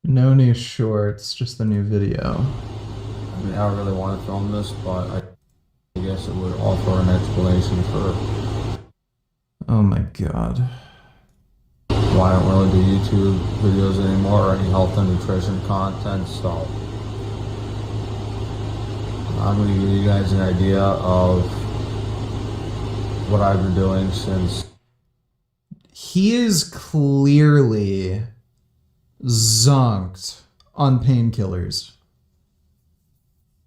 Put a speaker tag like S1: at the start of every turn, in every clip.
S1: No new shorts, just the new video.
S2: I mean, I really want to film this, but I guess it would offer an explanation for
S1: Oh my god.
S2: why I don't really do YouTube videos anymore or any health and nutrition content. So I'm going to give you guys an idea of what I've been doing since.
S1: He is clearly zonked on painkillers.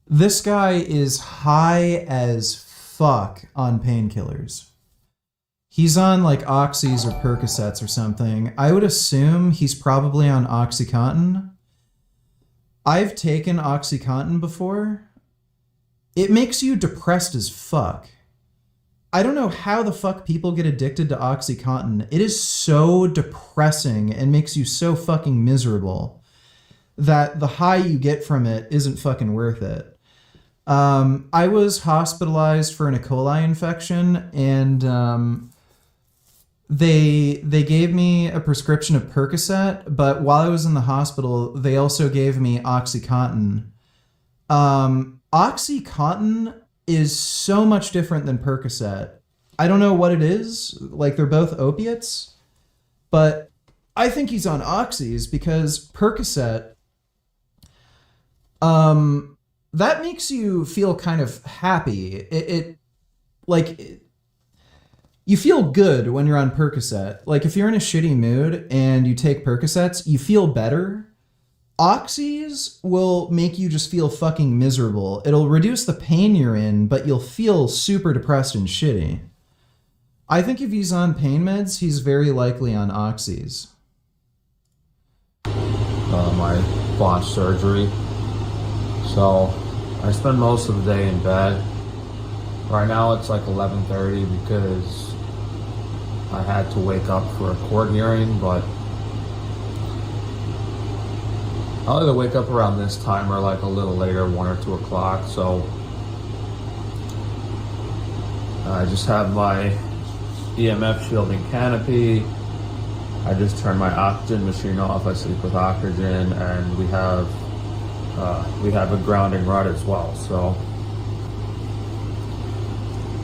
S1: This guy is high as fuck on painkillers. He's on like Oxys or Percocets or something. I would assume he's probably on OxyContin. I've taken OxyContin before. It makes you depressed as fuck. I don't know how the fuck people get addicted to OxyContin. It is so depressing and makes you so fucking miserable that the high you get from it isn't fucking worth it. I was hospitalized for an E. coli infection, and they gave me a prescription of Percocet, but while I was in the hospital, they also gave me OxyContin. OxyContin is so much different than Percocet. I don't know what it is. Like, they're both opiates, but I think he's on Oxys because Percocet, that makes you feel kind of happy. You feel good when you're on Percocet. Like, if you're in a shitty mood and you take Percocets, you feel better. Oxys will make you just feel fucking miserable. It'll reduce the pain you're in, but you'll feel super depressed and shitty. I think if he's on pain meds, he's very likely on Oxys.
S2: My botched surgery. So I spend most of the day in bed. Right now it's like 11:30 because I had to wake up for a court hearing, but I'll either wake up around this time or like a little later, 1 or 2 o'clock. So I just have my EMF shielding canopy. I just turn my oxygen machine off. I sleep with oxygen, and we have a grounding rod as well. So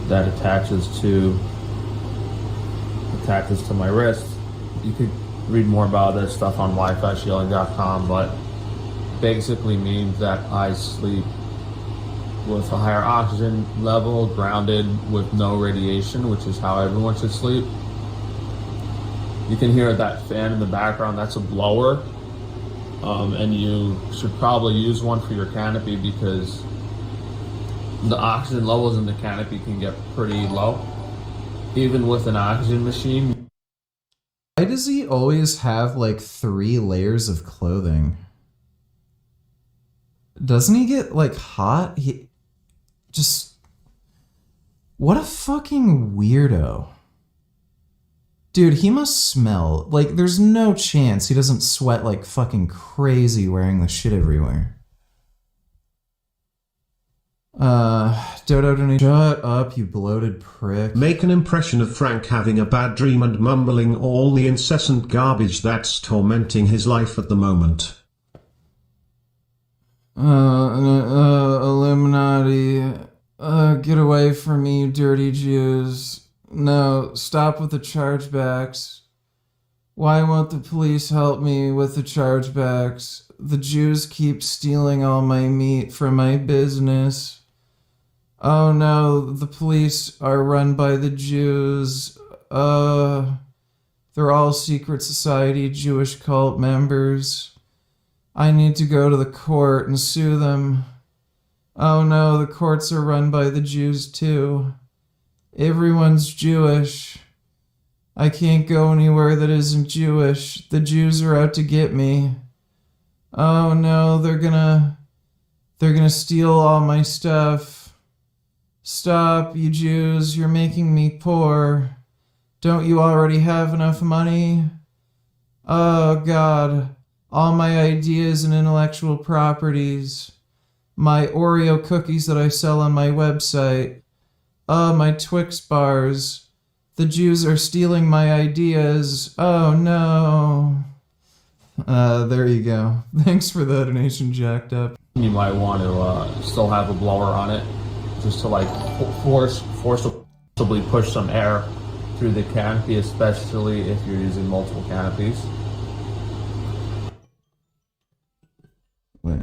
S2: that attaches to my wrist. You could read more about this stuff on wifishielding.com, but basically means that I sleep with a higher oxygen level, grounded with no radiation, which is how everyone should sleep. You can hear that fan in the background. That's a blower, and you should probably use one for your canopy because the oxygen levels in the canopy can get pretty low, even with an oxygen machine.
S1: Why does he always have like 3 layers of clothing? Doesn't he get like hot? What a fucking weirdo. Dude, he must smell. Like, there's no chance he doesn't sweat like fucking crazy wearing the shit everywhere. Dodo, shut up, you bloated prick.
S3: Make an impression of Frank having a bad dream and mumbling all the incessant garbage that's tormenting his life at the moment.
S1: Illuminati. Get away from me, you dirty Jews. No, stop with the chargebacks. Why won't the police help me with the chargebacks? The Jews keep stealing all my meat from my business. Oh no, the police are run by the Jews. They're all secret society Jewish cult members. I need to go to the court and sue them. Oh no, the courts are run by the Jews too. Everyone's Jewish. I can't go anywhere that isn't Jewish. The Jews are out to get me. Oh no, they're gonna steal all my stuff. Stop, you Jews, you're making me poor. Don't you already have enough money? Oh God, all my ideas and intellectual properties. My Oreo cookies that I sell on my website. Oh, my Twix bars. The Jews are stealing my ideas. Oh no. There you go. Thanks for the donation, Jacked Up.
S2: You might want to still have a blower on it, just to like forcibly push some air through the canopy, especially if you're using multiple canopies.
S1: Wait.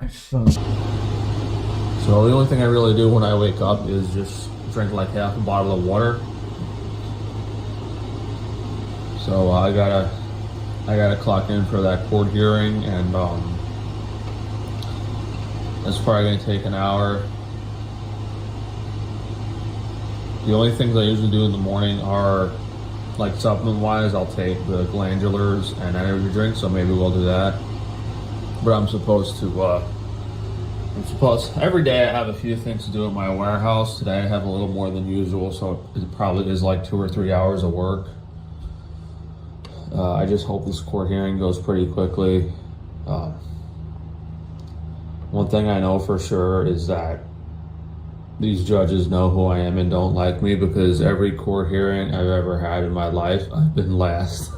S1: My phone.
S2: So the only thing I really do when I wake up is just drink like half a bottle of water. So I gotta clock in for that court hearing, and it's probably gonna take an hour. The only things I usually do in the morning are, like supplement wise, I'll take the glandulars and energy drinks, so maybe we'll do that. But I'm supposed every day I have a few things to do at my warehouse. Today I have a little more than usual, so it probably is like 2 or 3 hours of work. I just hope this court hearing goes pretty quickly. One thing I know for sure is that these judges know who I am and don't like me, because every court hearing I've ever had in my life, I've been last.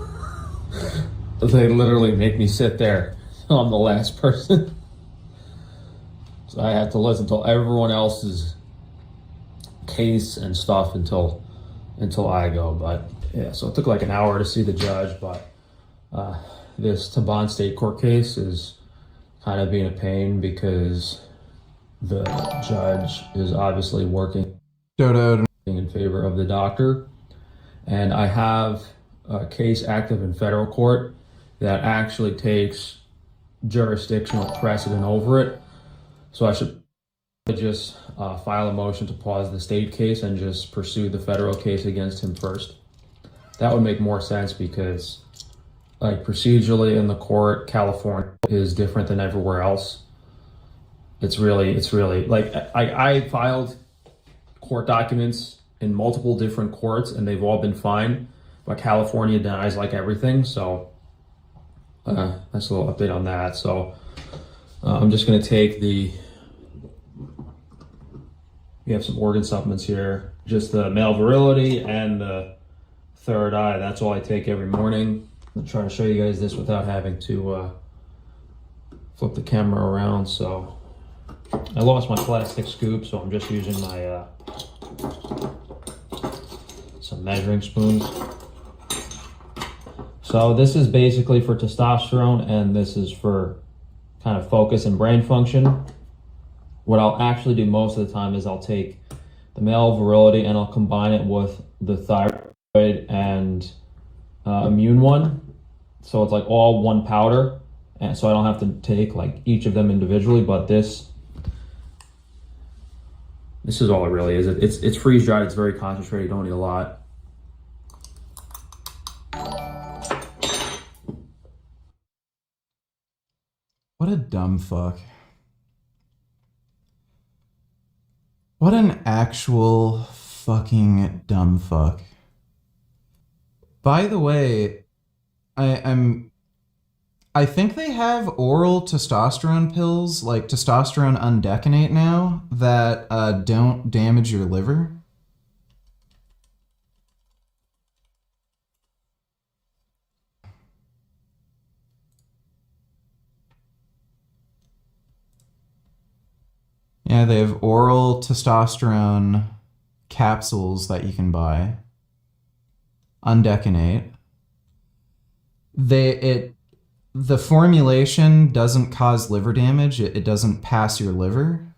S2: They literally make me sit there. I'm the last person. So I have to listen to everyone else's case and stuff until I go. But yeah, so it took like an hour to see the judge, but this Tufano State Court case is kind of being a pain because the judge is obviously working in favor of the doctor. And I have a case active in federal court that actually takes jurisdictional precedent over it. So I should just file a motion to pause the state case and just pursue the federal case against him first. That would make more sense because, like, procedurally in the court, California is different than everywhere else. It's really like I filed court documents in multiple different courts and they've all been fine, but California denies like everything. So that's a little update on that. So I'm just going to take we have some organ supplements here, just the male virility and the third eye. That's all I take every morning. I'm trying to show you guys this without having to flip the camera around. So I lost my plastic scoop, so I'm just using my some measuring spoons. So this is basically for testosterone, and this is for kind of focus and brain function. What I'll actually do most of the time is I'll take the male virility and I'll combine it with the thyroid and immune one. So it's like all one powder, and so I don't have to take like each of them individually, but this is all it really is. It's freeze dried, it's very concentrated, you don't need a lot.
S1: What a dumb fuck. What an actual fucking dumb fuck. By the way, I think they have oral testosterone pills, like testosterone undecanate now, that don't damage your liver. Yeah, they have oral testosterone capsules that you can buy. Undecanate. The formulation doesn't cause liver damage. It doesn't pass your liver.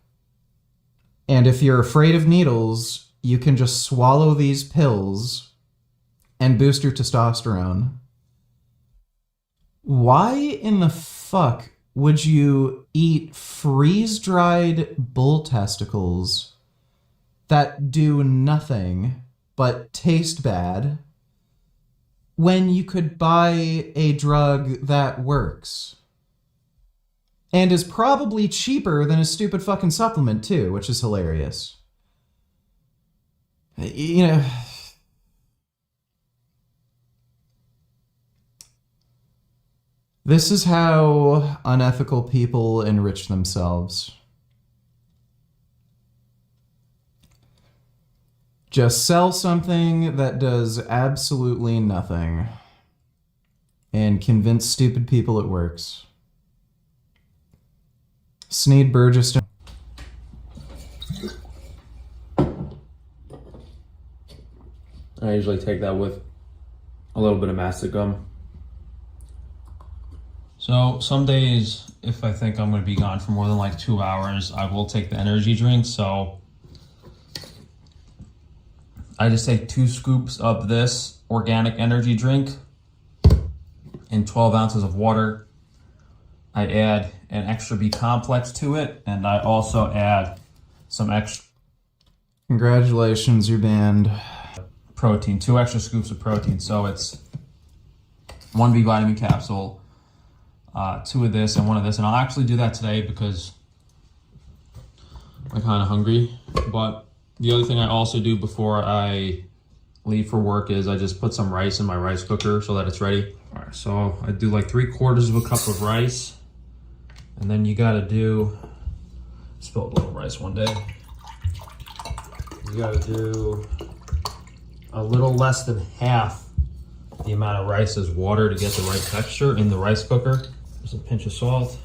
S1: And if you're afraid of needles, you can just swallow these pills and boost your testosterone. Why in the fuck would you eat freeze-dried bull testicles that do nothing but taste bad when you could buy a drug that works? And is probably cheaper than a stupid fucking supplement too, which is hilarious. You know, this is how unethical people enrich themselves. Just sell something that does absolutely nothing. and convince stupid people it works. Sneed Burgess.
S2: I usually take that with a little bit of mastic gum. So some days, if I think I'm going to be gone for more than like 2 hours, I will take the energy drink. So I just take 2 scoops of this organic energy drink and 12 ounces of water. I add an extra B complex to it, and I also add some extra
S1: Congratulations, you're banned.
S2: protein, 2 extra scoops of protein. So it's 1 B vitamin capsule, 2 of this and 1 of this. And I'll actually do that today because I'm kind of hungry. But the other thing I also do before I leave for work is I just put some rice in my rice cooker so that it's ready. All right, so I do like 3/4 of a cup of rice. And then you gotta do, spilled a little rice one day. You gotta do a little less than half the amount of rice as water to get the right texture in the rice cooker. There's a pinch of salt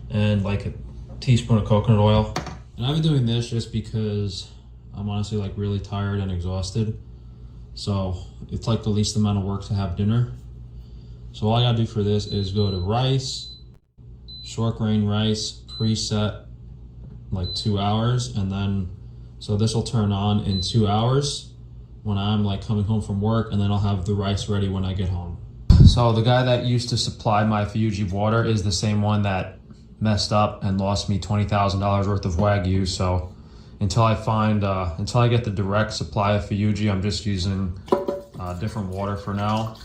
S2: and like a teaspoon of coconut oil. And I've been doing this just because I'm honestly like really tired and exhausted. So it's like the least amount of work to have dinner. So all I gotta do for this is go to rice, short grain rice, preset like 2 hours, and then so this will turn on in 2 hours when I'm like coming home from work, and then I'll have the rice ready when I get home. So the guy that used to supply my Fuji water is the same one that messed up and lost me $20,000 worth of Wagyu. So until I get the direct supply of Fuji, I'm just using different water for now.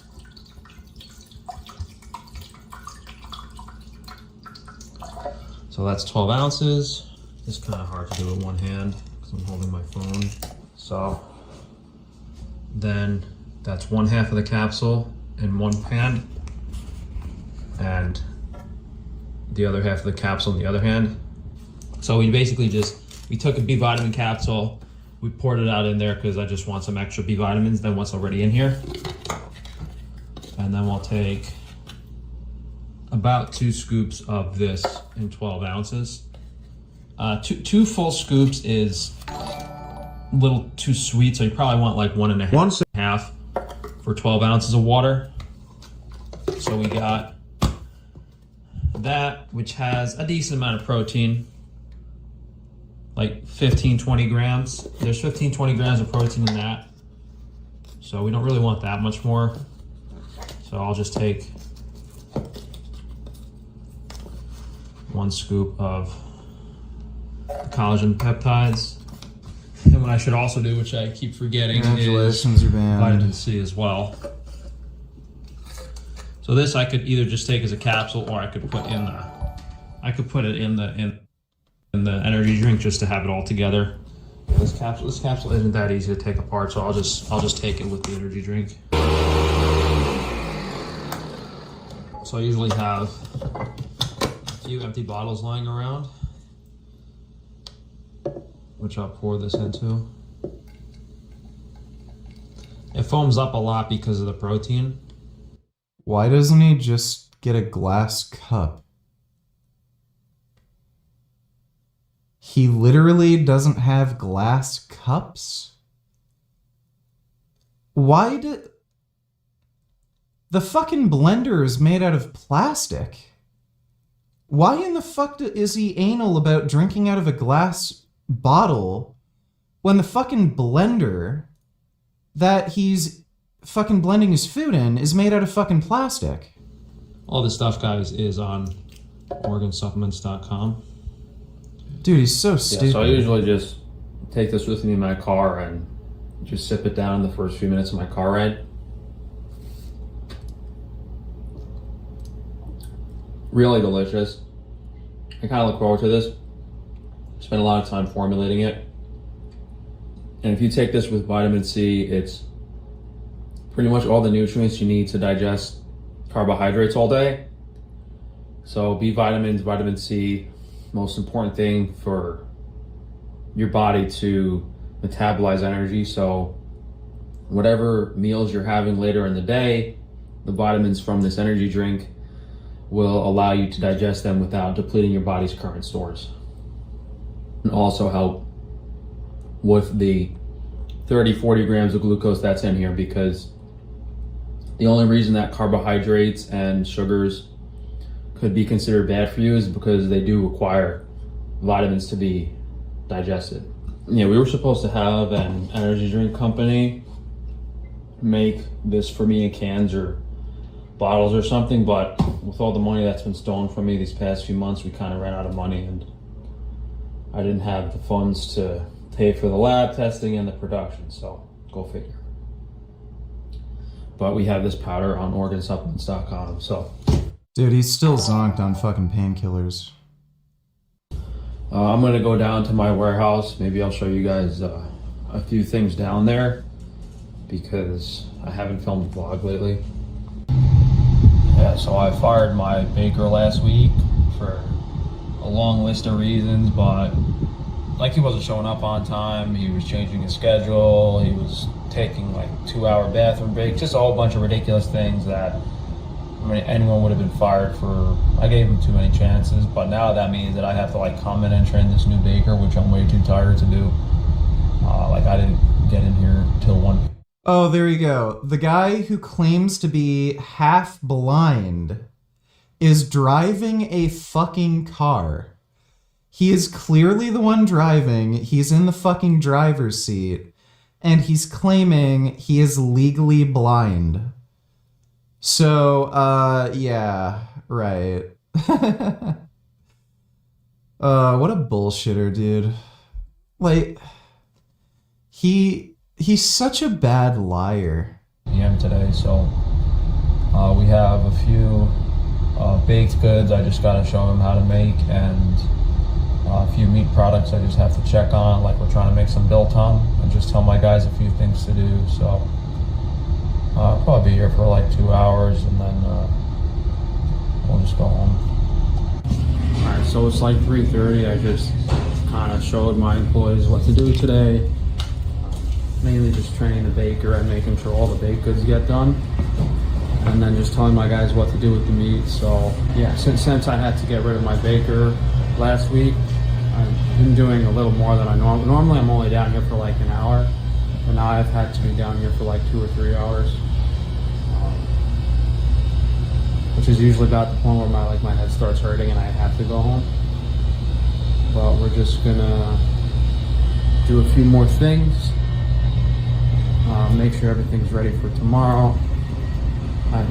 S2: So that's 12 ounces. It's kind of hard to do with one hand because I'm holding my phone. So then that's 1/2 of the capsule in one hand and the other half of the capsule in the other hand. So we basically we took a B vitamin capsule, we poured it out in there because I just want some extra B vitamins than what's already in here. And then we'll take about 2 scoops of this in 12 ounces. Two full scoops is a little too sweet, so you probably want like 1.5 for 12 ounces of water. So we got that, which has a decent amount of protein, like 15-20 grams. There's 15-20 grams of protein in that, so we don't really want that much more. So I'll just take 1 scoop of collagen peptides. And what I should also do, which I keep forgetting,
S1: Congratulations, you're banned.
S2: vitamin C as well. So this I could either just take as a capsule, or I could put it in the energy drink just to have it all together. This capsule isn't that easy to take apart, so I'll just take it with the energy drink. So I usually have a few empty bottles lying around, which I'll pour this into. It foams up a lot because of the protein.
S1: Why doesn't he just get a glass cup? He literally doesn't have glass cups? Why did... The fucking blender is made out of plastic. Why in the fuck is he anal about drinking out of a glass bottle when the fucking blender that he's fucking blending his food in is made out of fucking plastic?
S2: All this stuff, guys, is on organsupplements.com.
S1: Dude, he's so stupid.
S2: Yeah, so I usually just take this with me in my car and just sip it down in the first few minutes of my car ride. Really delicious. I kind of look forward to this. Spent a lot of time formulating it. And if you take this with vitamin C, it's pretty much all the nutrients you need to digest carbohydrates all day. So B vitamins, vitamin C, most important thing for your body to metabolize energy. So whatever meals you're having later in the day, the vitamins from this energy drink will allow you to digest them without depleting your body's current stores. And also help with the 30-40 grams of glucose that's in here, because the only reason that carbohydrates and sugars could be considered bad for you is because they do require vitamins to be digested. Yeah, we were supposed to have an energy drink company make this for me in cans or bottles or something, but with all the money that's been stolen from me these past few months, we kind of ran out of money, and I didn't have the funds to pay for the lab testing and the production, so go figure. But we have this powder on organsupplements.com, so.
S1: Dude, he's still zonked on fucking painkillers.
S2: I'm gonna go down to my warehouse. Maybe I'll show you guys a few things down there, because I haven't filmed a vlog lately. Yeah, so I fired my baker last week for a long list of reasons, but like he wasn't showing up on time, he was changing his schedule, he was taking like 2-hour bathroom breaks, just a whole bunch of ridiculous things that, I mean, anyone would have been fired for. I gave him too many chances, but now that means that I have to like come in and train this new baker, which I'm way too tired to do. Like I didn't get in here till 1
S1: Oh, there you go. The guy who claims to be half blind is driving a fucking car. He is clearly the one driving. He's in the fucking driver's seat, and he's claiming he is legally blind. So, yeah, right. What a bullshitter, dude. Like, he's such a bad liar.
S2: p.m. today, so we have a few baked goods I just gotta show him how to make, and a few meat products I just have to check on, like we're trying to make some biltong, and just tell my guys a few things to do. So I'll probably be here for like 2 hours, and then we'll just go home. Alright, so it's like 3:30. I just kind of showed my employees what to do today. Mainly just training the baker and making sure all the baked goods get done, and then just telling my guys what to do with the meat. So yeah, since I had to get rid of my baker last week, I've been doing a little more than I normally. I'm only down here for like an hour, but now I've had to be down here for like 2 or 3 hours, which is usually about the point where my head starts hurting and I have to go home. But we're just gonna do a few more things. Make sure everything's ready for tomorrow. I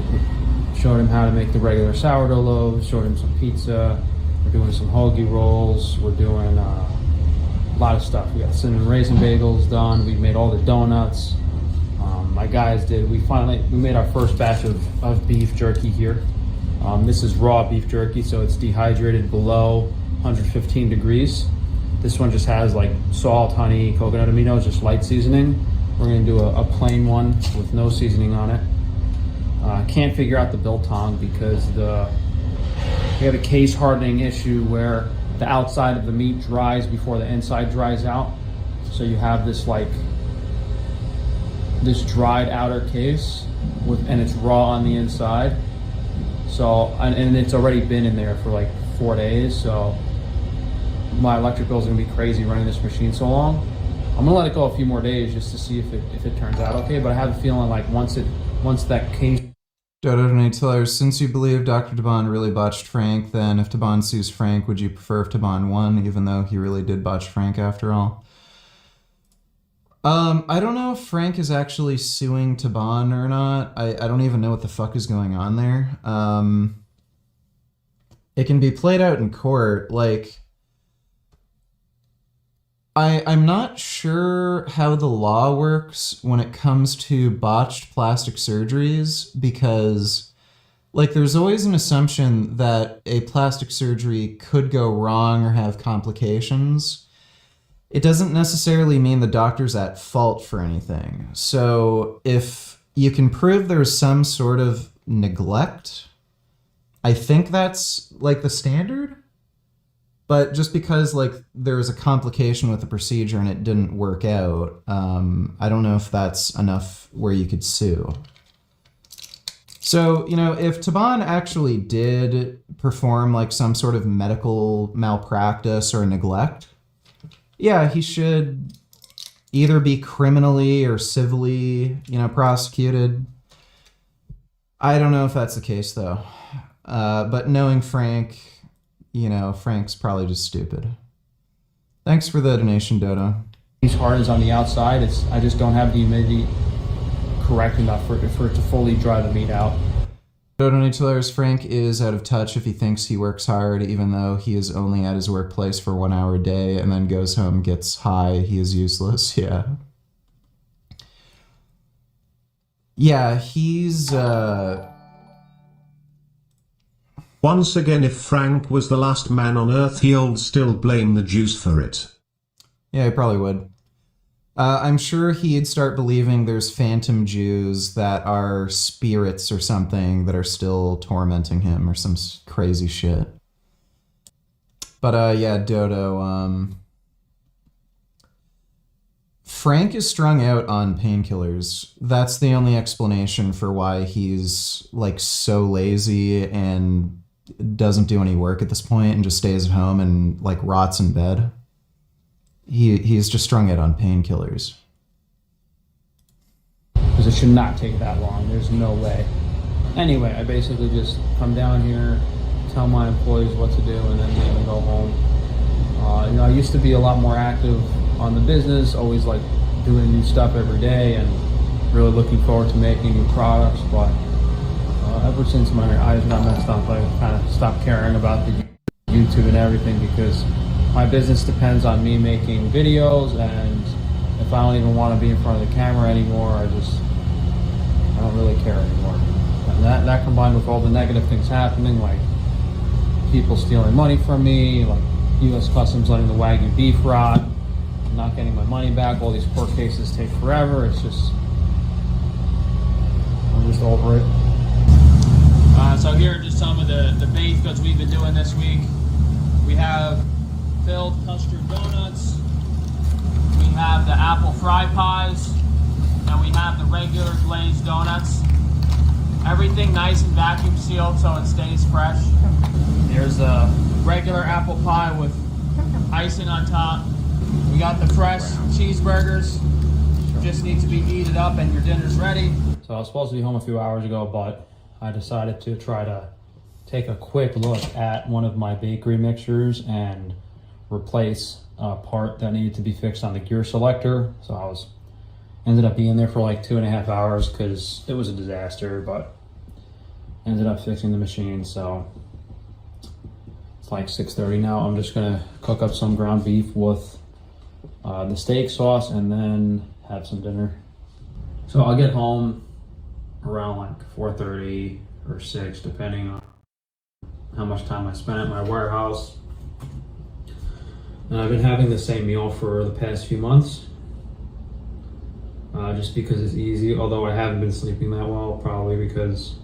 S2: showed him how to make the regular sourdough loaves, showed him some pizza. We're doing some hoagie rolls. We're doing a lot of stuff. We got cinnamon raisin bagels done. We made all the donuts. My guys did. We made our first batch of beef jerky here. This is raw beef jerky, so it's dehydrated below 115 degrees. This one just has like salt, honey, coconut aminos, just light seasoning. We're gonna do a plain one with no seasoning on it. Can't figure out the biltong because we have a case hardening issue where the outside of the meat dries before the inside dries out. So you have this dried outer case and it's raw on the inside. So, and it's already been in there for like 4 days. So my electric bill is gonna be crazy running this machine so long. I'm gonna let it go a few more days just to see if it turns out okay, but I have a feeling like once that case...
S1: Donate Tiller, since you believe Dr. Taban really botched Frank, then if Taban sues Frank, would you prefer if Taban won, even though he really did botch Frank after all? I don't know if Frank is actually suing Taban or not. I don't even know what the fuck is going on there. It can be played out in court, like... I'm not sure how the law works when it comes to botched plastic surgeries, because like there's always an assumption that a plastic surgery could go wrong or have complications. It doesn't necessarily mean the doctor's at fault for anything. So if you can prove there's some sort of neglect, I think that's like the standard. But just because like there was a complication with the procedure and it didn't work out, I don't know if that's enough where you could sue. So, if Taban actually did perform like some sort of medical malpractice or neglect, yeah, he should either be criminally or civilly, prosecuted. I don't know if that's the case though. But knowing Frank, Frank's probably just stupid. Thanks for the donation, Dodo.
S2: These hardens on the outside, I just don't have the humidity correct enough for it to fully dry the meat out.
S1: Dodo Nichilers, Frank is out of touch if he thinks he works hard, even though he is only at his workplace for 1 hour a day and then goes home, gets high. He is useless. Yeah. Yeah, he's,
S3: Once again, if Frank was the last man on Earth, he'll still blame the Jews for it.
S1: Yeah, he probably would. I'm sure he'd start believing there's phantom Jews that are spirits or something that are still tormenting him or some crazy shit. But yeah, Dodo, Frank is strung out on painkillers. That's the only explanation for why he's like so lazy and doesn't do any work at this point and just stays at home and like rots in bed. He's just strung out on painkillers.
S2: Because it should not take that long. There's no way. Anyway, I basically just come down here, tell my employees what to do, and then leave and go home. I used to be a lot more active on the business, always like doing new stuff every day and really looking forward to making new products. But ever since my eyes got messed up, I kind of stopped caring about the YouTube and everything because my business depends on me making videos, and if I don't even want to be in front of the camera anymore, I don't really care anymore. And that combined with all the negative things happening, like people stealing money from me, like U.S. Customs letting the Wagyu beef rot, not getting my money back, all these court cases take forever, I'm just over it. So here are just some of the baked goods we've been doing this week. We have filled custard donuts, we have the apple fry pies, and we have the regular glazed donuts. Everything nice and vacuum sealed so it stays fresh. There's a regular apple pie with icing on top. We got the fresh cheeseburgers. Just need to be heated up and your dinner's ready. So I was supposed to be home a few hours ago, but I decided to try to take a quick look at one of my bakery mixers and replace a part that needed to be fixed on the gear selector. So I ended up being there for like 2.5 hours because it was a disaster, but ended up fixing the machine. So it's like 6:30 now. I'm just gonna cook up some ground beef with the steak sauce and then have some dinner. So I'll get home around like 4:30 or 6, depending on how much time I spent at my warehouse. And I've been having the same meal for the past few months, just because it's easy, although I haven't been sleeping that well, probably because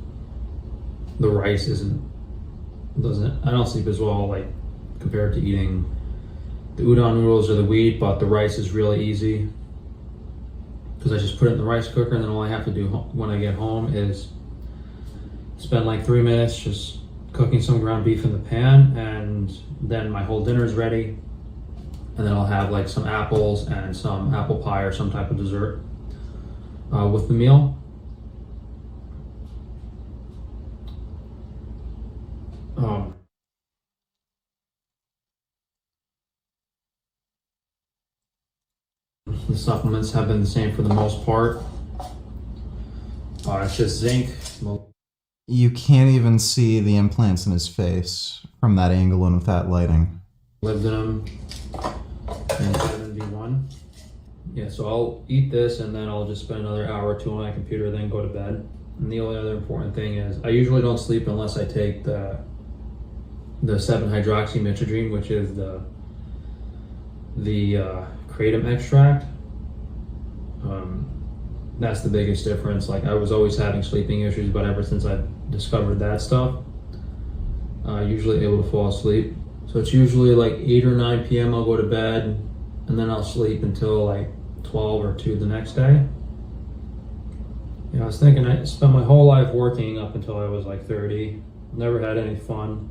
S2: the rice I don't sleep as well like compared to eating the udon noodles or the wheat, but the rice is really easy because I just put it in the rice cooker, and then all I have to do when I get home is spend like 3 minutes just cooking some ground beef in the pan, and then my whole dinner is ready. And then I'll have like some apples and some apple pie or some type of dessert with the meal. The supplements have been the same for the most part. It's just zinc.
S1: You can't even see the implants in his face from that angle and with that lighting.
S2: Molybdenum and 71. Yeah, so I'll eat this and then I'll just spend another hour or 2 on my computer, then go to bed. And the only other important thing is I usually don't sleep unless I take the 7-hydroxymethadone, which is the kratom extract. That's the biggest difference. Like I was always having sleeping issues, but ever since I discovered that stuff, usually able to fall asleep So it's usually like 8 or 9 p.m. I'll go to bed, and then I'll sleep until like 12 or 2 the next day. You know, I was thinking I spent my whole life working up until I was like 30. Never had any fun.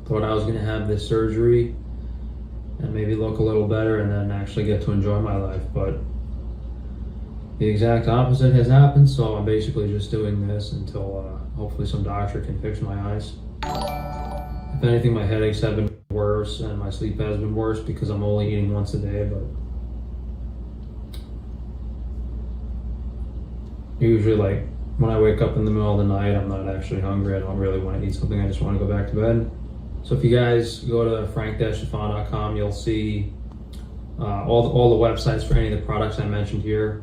S2: Thought I was going to have this surgery and maybe look a little better and then actually get to enjoy my life. But the exact opposite has happened, so I'm basically just doing this until hopefully some doctor can fix my eyes. If anything, my headaches have been worse and my sleep has been worse because I'm only eating once a day, but usually like when I wake up in the middle of the night, I'm not actually hungry. I don't really want to eat something. I just want to go back to bed. So if you guys go to frank-tufano.com, you'll see all the websites for any of the products I mentioned here.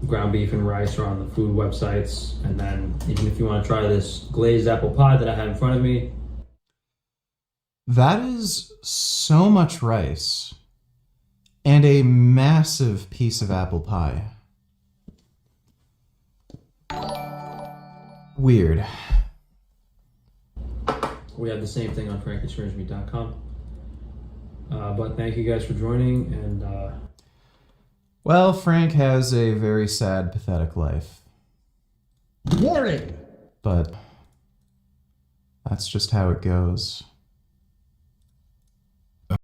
S2: Ground beef and rice are on the food websites. And then even if you want to try this glazed apple pie that I have in front of me.
S1: That is so much rice and a massive piece of apple pie. Weird.
S2: We have the same thing on frankexperiencemeat.com. But thank you guys for joining, and
S1: Well, Frank has a very sad, pathetic life.
S3: Warning!
S1: But that's just how it goes.